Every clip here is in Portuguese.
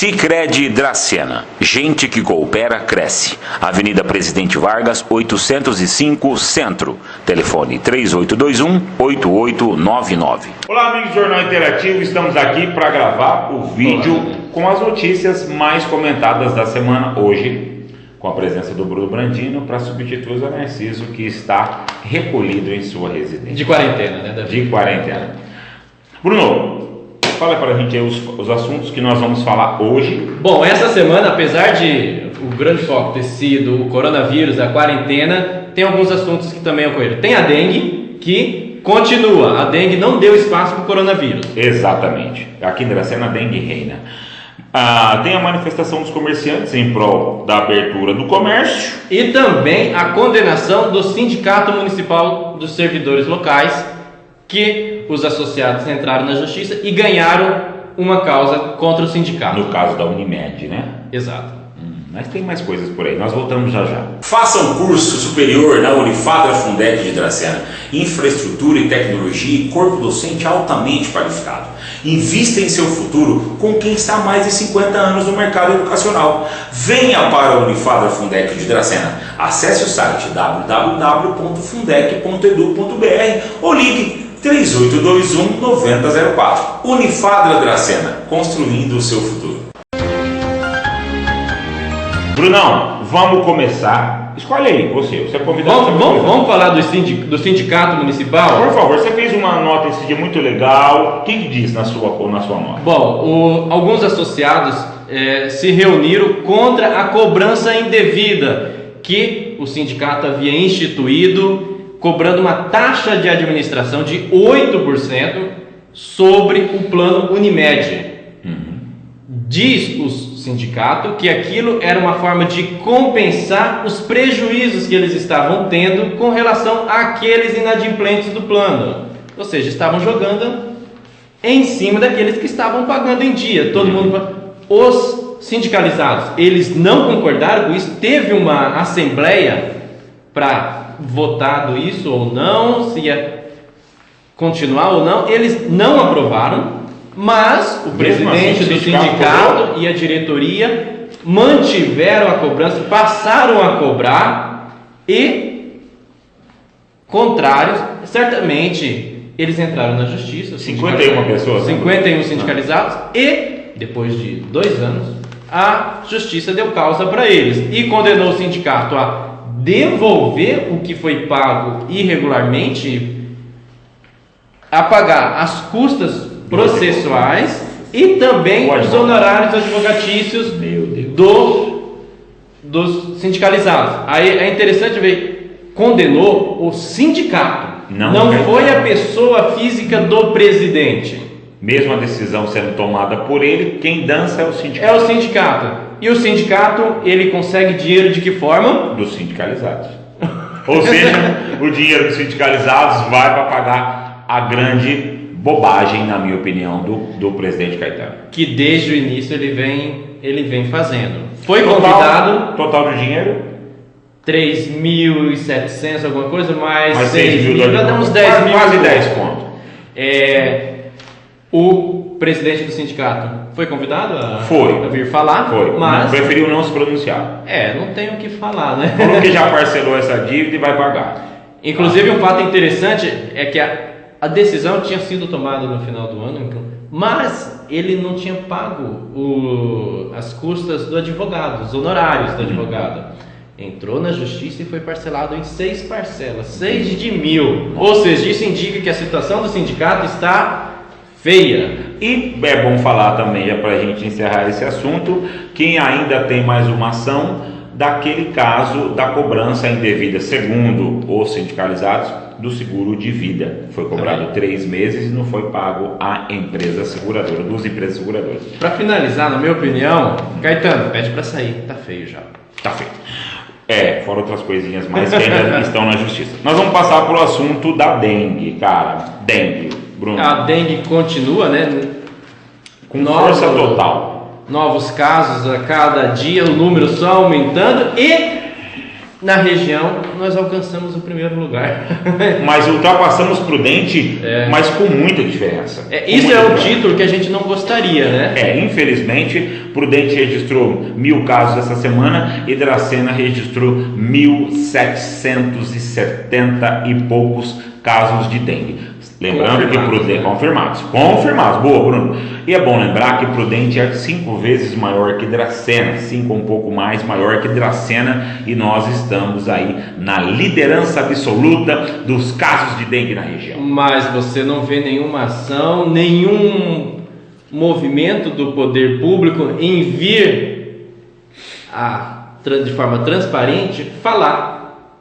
Sicredi Dracena. Gente que coopera, cresce. Avenida Presidente Vargas, 805, Centro. Telefone 3821-8899. Olá, amigos do Jornal Interativo. Estamos aqui para gravar o vídeo com as notícias mais comentadas da semana hoje, com a presença do Bruno Brandino para substituir o Zé Narciso, que está recolhido em sua residência. De quarentena, né, Davi? De quarentena. Bruno, fala para a gente aí os assuntos que nós vamos falar hoje. Bom, essa semana, apesar de o grande foco ter sido o coronavírus, a quarentena, tem alguns assuntos que também ocorreram. Tem a dengue, que continua. A dengue não deu espaço para o coronavírus. Exatamente. Aqui em Dracena, a dengue reina. Tem a manifestação dos comerciantes em prol da abertura do comércio. E também a condenação do Sindicato Municipal dos Servidores Locais, que os associados entraram na justiça e ganharam uma causa contra o sindicato. No caso da Unimed, né? Exato. Mas tem mais coisas por aí, nós voltamos já já. Faça um curso superior na Unifadra Fundec de Dracena. Infraestrutura e tecnologia e corpo docente altamente qualificado. Invista em seu futuro com quem está há mais de 50 anos no mercado educacional. Venha para a Unifadra Fundec de Dracena. Acesse o site www.fundec.edu.br ou ligue 3821-9004. Unifadra Dracena, construindo o seu futuro. Brunão, vamos começar. Escolhe aí, você é convidado. Vamos falar do sindicato municipal? Por favor, você fez uma nota esse dia muito legal. O que diz na sua nota? Bom, alguns associados se reuniram contra a cobrança indevida que o sindicato havia instituído, cobrando uma taxa de administração de 8% sobre o plano Unimed. Diz o sindicato que aquilo era uma forma de compensar os prejuízos que eles estavam tendo com relação àqueles inadimplentes do plano. Ou seja, estavam jogando em cima daqueles que estavam pagando em dia. Todo mundo. Os sindicalizados, eles não concordaram com isso. Teve uma assembleia para votado isso ou não, se ia continuar ou não. Eles não aprovaram, mas o presidente do sindicato e a diretoria mantiveram a cobrança, passaram a cobrar e, contrários, certamente eles entraram na justiça. 51 pessoas? 51 sindicalizados e, depois de 2 anos, a justiça deu causa para eles e condenou o sindicato a devolver o que foi pago irregularmente, a pagar as custas processuais e também os honorários advocatícios dos sindicalizados. Aí é interessante ver, condenou o sindicato, não foi a pessoa física do presidente. Mesmo a decisão sendo tomada por ele, quem dança é o sindicato. É o sindicato. E o sindicato, ele consegue dinheiro de que forma? Dos sindicalizados. Ou seja, o dinheiro dos sindicalizados vai para pagar a grande bobagem, na minha opinião, do presidente Caetano. Que desde o início ele vem fazendo. Foi convidado. Total do dinheiro? 3.700, alguma coisa, mais 6 mil. Uns 10 mil. Quase 10 pontos. O presidente do sindicato foi convidado a vir falar? Foi, mas preferiu não se pronunciar. Não tem o que falar, né? Falou que já parcelou essa dívida e vai pagar. Inclusive, um fato interessante é que a decisão tinha sido tomada no final do ano, mas ele não tinha pago as custas do advogado, os honorários do advogado. Entrou na justiça e foi parcelado em 6 parcelas, 6 de 1.000. Ou seja, isso indica que a situação do sindicato está feia. E é bom falar também, já para a gente encerrar esse assunto, quem ainda tem mais uma ação daquele caso da cobrança indevida, segundo os sindicalizados, do seguro de vida. Foi cobrado 3 meses e não foi pago à empresa seguradora, 2 empresas seguradoras. Para finalizar, na minha opinião, Caetano, pede para sair, tá feio já. Tá feio. Fora outras coisinhas mais que ainda estão na justiça. Nós vamos passar para o assunto da dengue, cara. Dengue, Bruno. A dengue continua, né? Com força total. Novos casos a cada dia, o número só aumentando e na região nós alcançamos o primeiro lugar. Mas ultrapassamos Prudente, mas com muita diferença. Isso é o título que a gente não gostaria, né? Infelizmente, Prudente registrou 1.000 casos essa semana e Dracena registrou 1.770 e poucos casos de dengue. Lembrando que Prudente... Confirmados. Boa, Bruno. E é bom lembrar que Prudente é 5 vezes maior que Dracena, 5 um pouco mais maior que Dracena, e nós estamos aí na liderança absoluta dos casos de dengue na região. Mas você não vê nenhuma ação, nenhum movimento do poder público em vir de forma transparente falar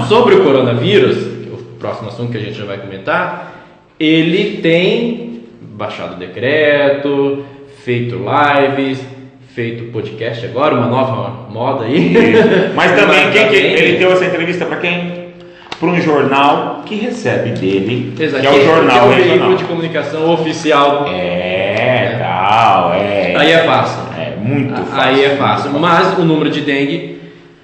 sobre o coronavírus, que é o próximo assunto que a gente já vai comentar. Ele tem baixado decreto, feito lives, feito podcast agora, uma nova moda aí. Mas também ele deu essa entrevista para quem? Para um jornal que recebe dele, exato, que é o Jornal Regional. Veículo de comunicação oficial. Aí é fácil. Muito fácil. Aí é fácil. Mas o número de dengue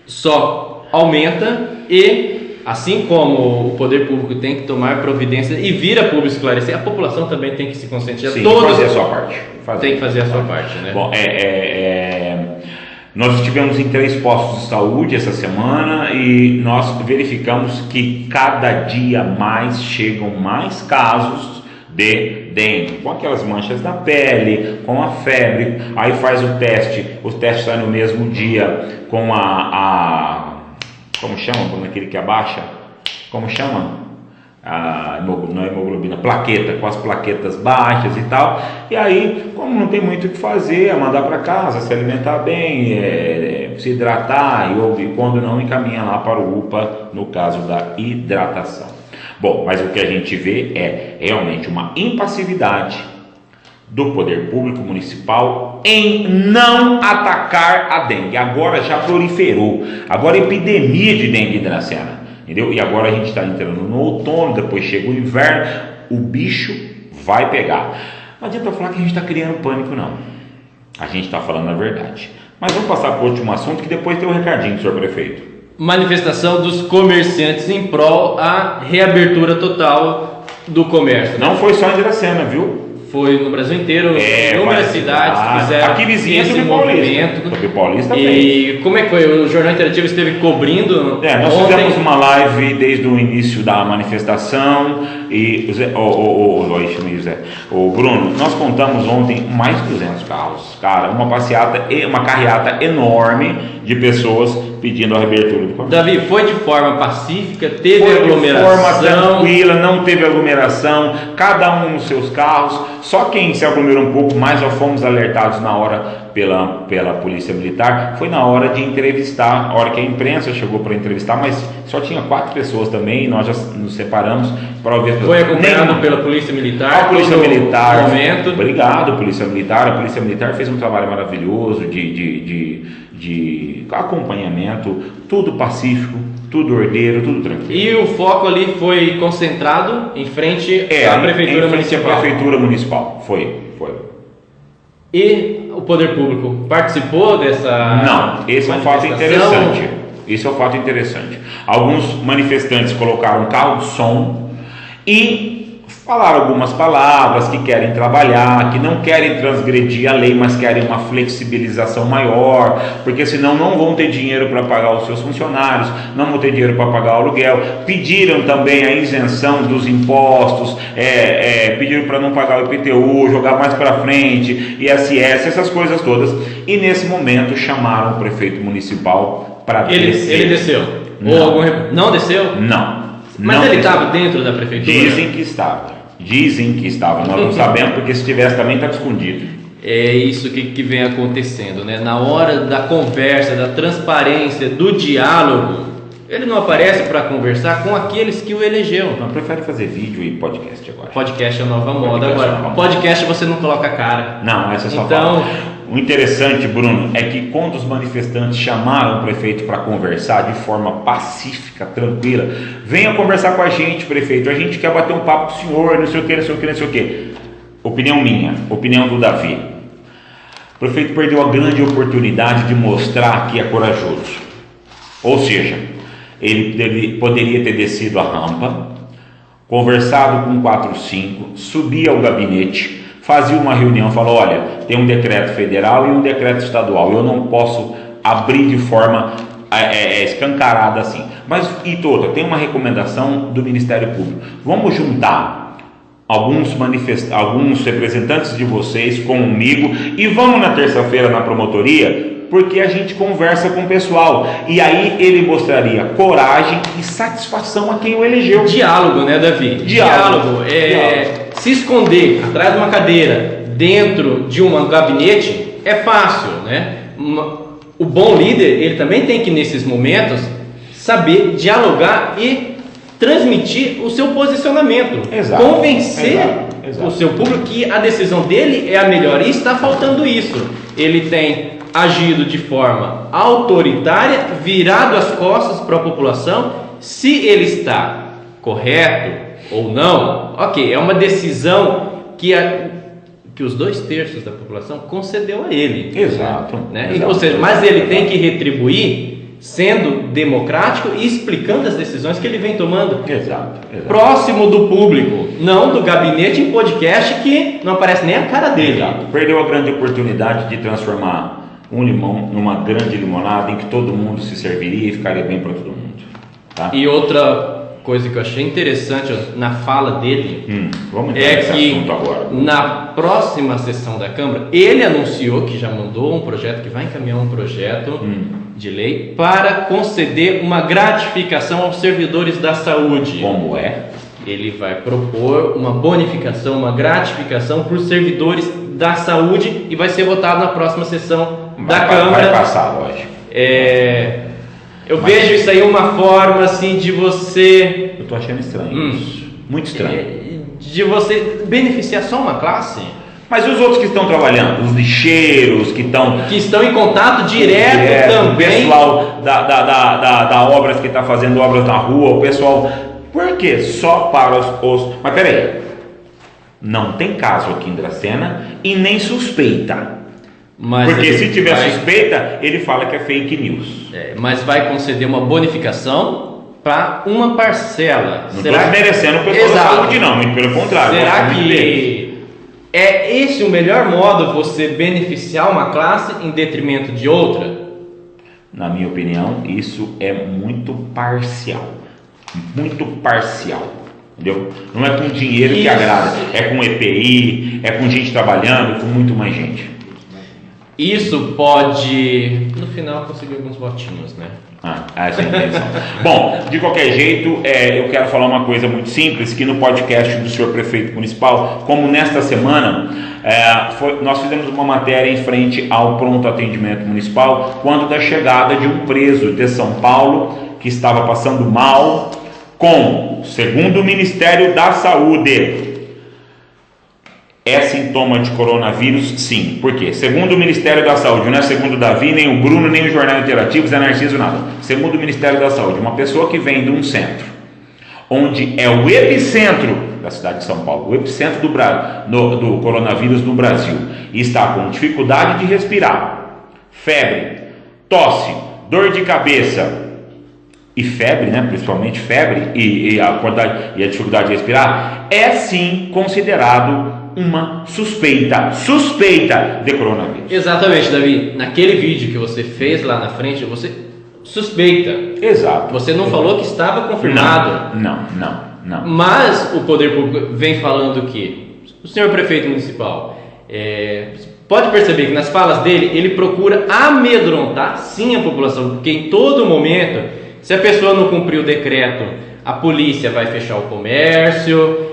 só aumenta e, assim como o poder público tem que tomar providências e vir a público esclarecer, a população também tem que se conscientizar. Sim, fazer a sua parte. Tem que fazer a sua parte, né? Bom, nós estivemos em 3 postos de saúde essa semana e nós verificamos que cada dia mais chegam mais casos de dengue, com aquelas manchas na pele, com a febre. Aí faz o teste sai no mesmo dia com como chama, quando aquele que abaixa? Como chama? Não é hemoglobina, plaqueta, com as plaquetas baixas e tal. E aí, como não tem muito o que fazer, é mandar para casa, se alimentar bem, se hidratar e quando não, encaminha lá para o UPA, no caso da hidratação. Bom, mas o que a gente vê é realmente uma impassividade do poder público municipal em não atacar a dengue. Agora já proliferou, agora é epidemia de dengue em Dracena, entendeu? E agora a gente está entrando no outono, depois chega o inverno, o bicho vai pegar. Não adianta falar que a gente está criando pânico, não. A gente está falando a verdade. Mas vamos passar para o último assunto, que depois tem um recadinho, senhor prefeito. Manifestação dos comerciantes em prol à reabertura total do comércio. Não foi só em Dracena, viu? Foi no Brasil inteiro, inúmeras cidades fizeram aqui vizinho esse movimento. Paulista e como é que foi? O Jornal Interativo esteve cobrindo nós fizemos uma live desde o início da manifestação e o Bruno, nós contamos ontem mais de 200 carros, cara, uma carreata enorme de pessoas pedindo a reabertura do comércio. Davi, foi de forma pacífica, teve aglomeração? De forma tranquila, não teve aglomeração, cada um nos seus carros. Só quem se aglomerou um pouco mais, já fomos alertados na hora pela Polícia Militar, foi na hora de entrevistar, a hora que a imprensa chegou para entrevistar, mas só tinha 4 pessoas também, nós já nos separamos para ouvir as pessoas. Foi acompanhado pela Polícia Militar? A Polícia Militar, obrigado Polícia Militar, a Polícia Militar fez um trabalho maravilhoso de acompanhamento, tudo pacífico, tudo ordeiro, tudo tranquilo. E o foco ali foi concentrado em frente à Prefeitura Municipal? À Prefeitura Municipal, foi. E o poder público participou dessa? Não, esse é um fato interessante. Esse é um fato interessante. Alguns manifestantes colocaram carro de som e falaram algumas palavras, que querem trabalhar, que não querem transgredir a lei, mas querem uma flexibilização maior, porque senão não vão ter dinheiro para pagar os seus funcionários, não vão ter dinheiro para pagar o aluguel. Pediram também a isenção dos impostos, pediram para não pagar o IPTU, jogar mais para frente, ISS, essas coisas todas. E nesse momento chamaram o prefeito municipal para descer. Ele desceu? Não desceu? Não. Mas ele estava dentro da prefeitura? Dizem que estava. Nós não sabemos, porque se tivesse também estava escondido. É isso que vem acontecendo, né? Na hora da conversa, da transparência, do diálogo, ele não aparece para conversar com aqueles que o elegeu. Não, prefere fazer vídeo e podcast agora. Podcast é a nova moda agora. Podcast você não coloca a cara. Não, essa é só então, o interessante, Bruno, é que quando os manifestantes chamaram o prefeito para conversar de forma pacífica, tranquila, venha conversar com a gente, prefeito, a gente quer bater um papo com o senhor, não sei o que. Opinião minha, opinião do Davi. O prefeito perdeu a grande oportunidade de mostrar que é corajoso. Ou seja, Ele poderia ter descido a rampa, conversado com 4 ou 5, subia ao gabinete, fazia uma reunião, falou: olha, tem um decreto federal e um decreto estadual, eu não posso abrir de forma escancarada assim. Mas, e outra, tem uma recomendação do Ministério Público: vamos juntar alguns representantes de vocês comigo e vamos na terça-feira na promotoria, porque a gente conversa com o pessoal. E aí ele mostraria coragem e satisfação a quem o elegeu. Diálogo, né, Davi? Diálogo. Se esconder atrás de uma cadeira, dentro de um gabinete, é fácil, né? O bom líder, ele também tem que, nesses momentos, saber dialogar e transmitir o seu posicionamento. Exato. Convencer o seu público que a decisão dele é a melhor. E está faltando isso. Ele tem agido de forma autoritária, virado as costas para a população. Se ele está correto ou não, ok, é uma decisão que os 2/3 da população concedeu a ele. Exato. Né? Ou seja, mas ele tem que retribuir sendo democrático e explicando as decisões que ele vem tomando. Exato. Próximo do público, não do gabinete em podcast que não aparece nem a cara dele. Exato. Perdeu a grande oportunidade de transformar um limão numa grande limonada em que todo mundo se serviria e ficaria bem para todo mundo. Tá? E outra coisa que eu achei interessante na fala dele vamos entrar nesse assunto agora. Na próxima sessão da Câmara, ele anunciou que já mandou um projeto, que vai encaminhar um projeto de lei para conceder uma gratificação aos servidores da saúde. Como é? Ele vai propor uma bonificação, uma gratificação para os servidores da saúde e vai ser votado na próxima sessão da Câmara. Vai passar, lógico. Eu vejo isso aí uma forma assim de você... Eu tô achando estranho isso. Muito estranho. De você beneficiar só uma classe. Mas e os outros que estão trabalhando? Os lixeiros que estão em contato direto também. O pessoal da obras que está fazendo obras na rua, o pessoal... Por quê? Só para os... Mas peraí. Não tem caso aqui em Dracena e nem suspeita. Porque se tiver suspeita, ele fala que é fake news. Mas vai conceder uma bonificação para uma parcela. Não estou desmerecendo o pessoal da saúde, não, muito pelo contrário. Será que é esse o melhor modo você beneficiar uma classe em detrimento de outra? Na minha opinião, isso é muito parcial. Muito parcial. Entendeu? Não é com dinheiro que agrada, é com EPI, é com gente trabalhando, com muito mais gente. Isso pode, no final, conseguir alguns votinhos, né? Essa é a intenção. Bom, de qualquer jeito, eu quero falar uma coisa muito simples, que no podcast do senhor prefeito municipal, como nesta semana, nós fizemos uma matéria em frente ao pronto atendimento municipal, quando da chegada de um preso de São Paulo, que estava passando mal, segundo o Ministério da Saúde, é sintoma de coronavírus? Sim. Por quê? Segundo o Ministério da Saúde, não é segundo o Davi, nem o Bruno, nem o Jornal Interativo, Zé Narciso, nada. Segundo o Ministério da Saúde, uma pessoa que vem de um centro, onde é o epicentro da cidade de São Paulo, o epicentro do coronavírus no Brasil, e está com dificuldade de respirar, febre, tosse, dor de cabeça, e febre, né, principalmente febre e a dificuldade de respirar, é sim considerado uma suspeita de coronavírus. Exatamente, Davi. Naquele vídeo que você fez lá na frente, você suspeita. Exato. Você não falou que estava confirmado. Não. Mas o poder público vem falando que o senhor prefeito municipal pode perceber que nas falas dele ele procura amedrontar sim a população, porque em todo momento, se a pessoa não cumprir o decreto, a polícia vai fechar o comércio,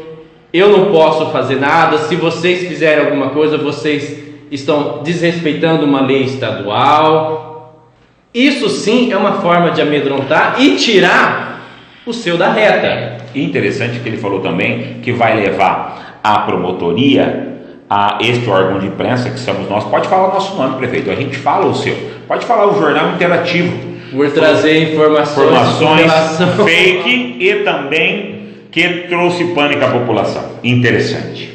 eu não posso fazer nada, se vocês fizerem alguma coisa, vocês estão desrespeitando uma lei estadual. Isso sim é uma forma de amedrontar e tirar o seu da reta. Interessante que ele falou também que vai levar a promotoria a este órgão de imprensa, que somos nós. Pode falar o nosso nome, prefeito, a gente fala o seu. Pode falar o Jornal Interativo. Por trazer informações fake e também que trouxe pânico à população. Interessante.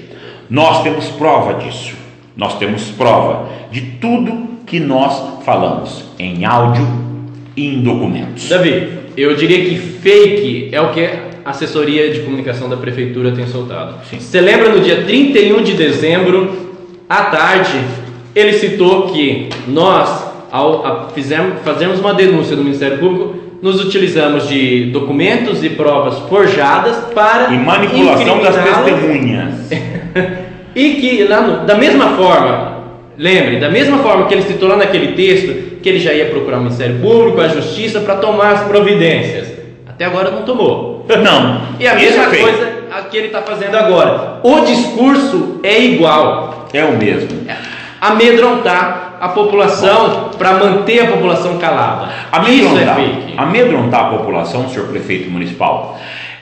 Nós temos prova disso. Nós temos prova de tudo que nós falamos em áudio e em documentos. Davi, Eu diria que fake é o que a assessoria de comunicação da prefeitura tem soltado. Sim. Você lembra no dia 31 de dezembro, à tarde, ele citou que nós, ao fazermos uma denúncia do Ministério Público, nos utilizamos de documentos e provas forjadas para E manipulação das incriminá-los. testemunhas. E que, da mesma forma, lembre, da mesma forma que ele citou lá naquele texto, que ele já ia procurar o Ministério Público, a Justiça, para tomar as providências. Até agora não tomou. Não. E a isso mesma é fake. coisa a que ele está fazendo agora. O discurso é igual. É o mesmo. Amedrontar a população para manter a população calada. Isso é fake. Amedrontar a população, senhor prefeito municipal,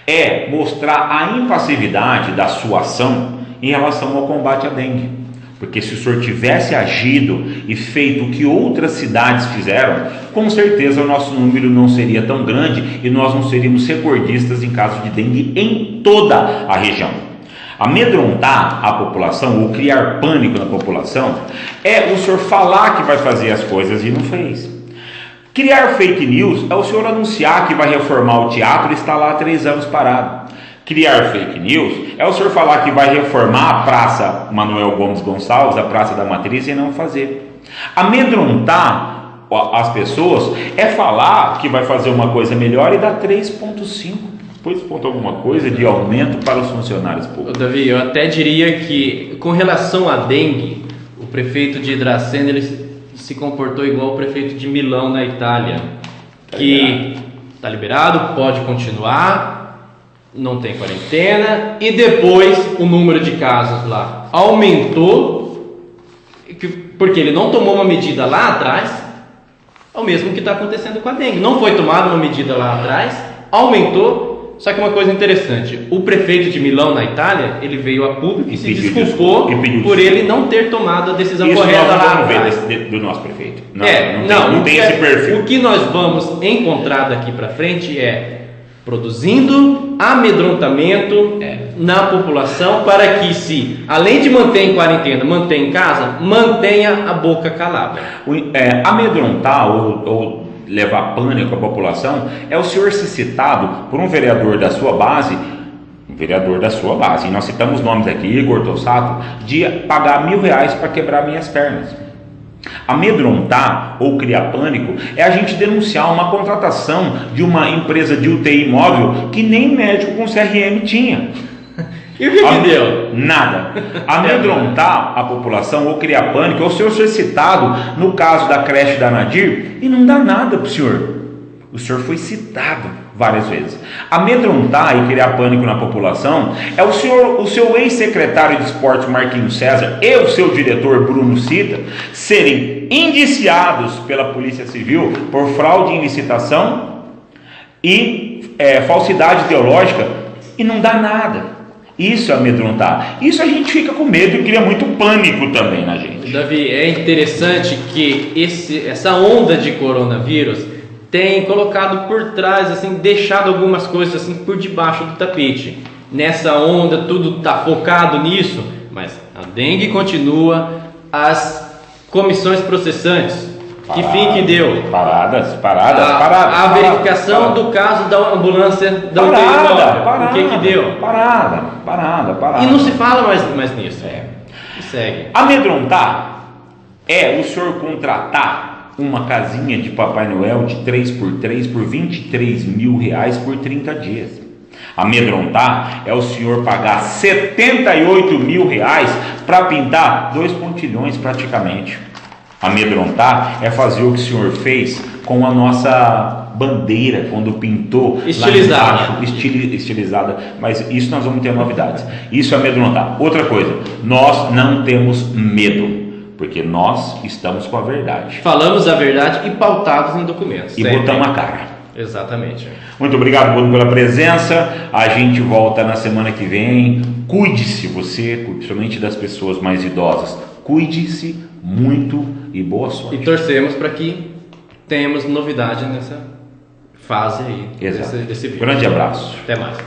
é mostrar a impassividade da sua ação em relação ao combate à dengue. Porque se o senhor tivesse agido e feito o que outras cidades fizeram, com certeza o nosso número não seria tão grande e nós não seríamos recordistas em caso de dengue em toda a região. Amedrontar a população ou criar pânico na população é o senhor falar que vai fazer as coisas e não fez. Criar fake news é o senhor anunciar que vai reformar o teatro e está lá há 3 anos parado. Criar fake news é o senhor falar que vai reformar a Praça Manuel Gomes Gonçalves, a Praça da Matriz, e não fazer. Amedrontar as pessoas é falar que vai fazer uma coisa melhor e dar 3,5, 2 alguma coisa de aumento para os funcionários públicos. Davi, eu até diria que, com relação à dengue, o prefeito de Dracena ele se comportou igual o prefeito de Milão, na Itália, que está liberado, pode continuar, não tem quarentena, e depois o número de casos lá aumentou, porque ele não tomou uma medida lá atrás, é o mesmo que está acontecendo com a dengue. Não foi tomada uma medida lá atrás, aumentou. Só que uma coisa interessante, o prefeito de Milão, na Itália, ele veio a público e se desculpou por ele não ter tomado a decisão correta lá Isso nós não atrás. vamos ver do nosso prefeito. Não tem esse perfil. O que nós vamos encontrar daqui para frente é produzindo amedrontamento na população para que, se além de manter em quarentena, manter em casa, mantenha a boca calada. Amedrontar ou levar pânico à população é o senhor ser citado por um vereador da sua base, e nós citamos nomes aqui, Igor Tossato, de pagar R$1.000 para quebrar minhas pernas. Amedrontar ou criar pânico é a gente denunciar uma contratação de uma empresa de UTI móvel que nem médico com CRM tinha. E o que deu? Nada. Amedrontar a população ou criar pânico é o senhor ser citado no caso da creche da Nadir e não dá nada para o senhor. O senhor foi citado várias vezes. Amedrontar e criar pânico na população é o seu ex-secretário de esporte Marquinhos César e o seu diretor Bruno Cita serem indiciados pela Polícia Civil por fraude em licitação e falsidade ideológica e não dá nada. Isso é amedrontar. Isso a gente fica com medo e cria muito pânico também na gente. Davi, é interessante que essa onda de coronavírus tem colocado por trás, assim, deixado algumas coisas assim por debaixo do tapete. Nessa onda tudo está focado nisso, mas a dengue continua, as comissões processantes, que fim que deu? Paradas. A verificação do caso da ambulância da UTI móvel, o que deu? Parada. E não se fala mais nisso. E segue. Amedrontar é o senhor contratar uma casinha de Papai Noel de 3x3 por R$23.000 por 30 dias. Amedrontar é o senhor pagar R$78.000 para pintar 2 pontilhões praticamente. Amedrontar é fazer o que o senhor fez com a nossa bandeira quando pintou estilizada. Estilizada, mas isso nós vamos ter novidades. Isso é amedrontar. Outra coisa, nós não temos medo, porque nós estamos com a verdade. Falamos a verdade e pautados em documentos. E botamos a cara. Exatamente. Muito obrigado, Bruno, pela presença. A gente volta na semana que vem. Cuide-se você, principalmente das pessoas mais idosas. Cuide-se muito e boa sorte. E torcemos para que tenhamos novidade nessa fase aí desse vídeo. Grande abraço. Até mais.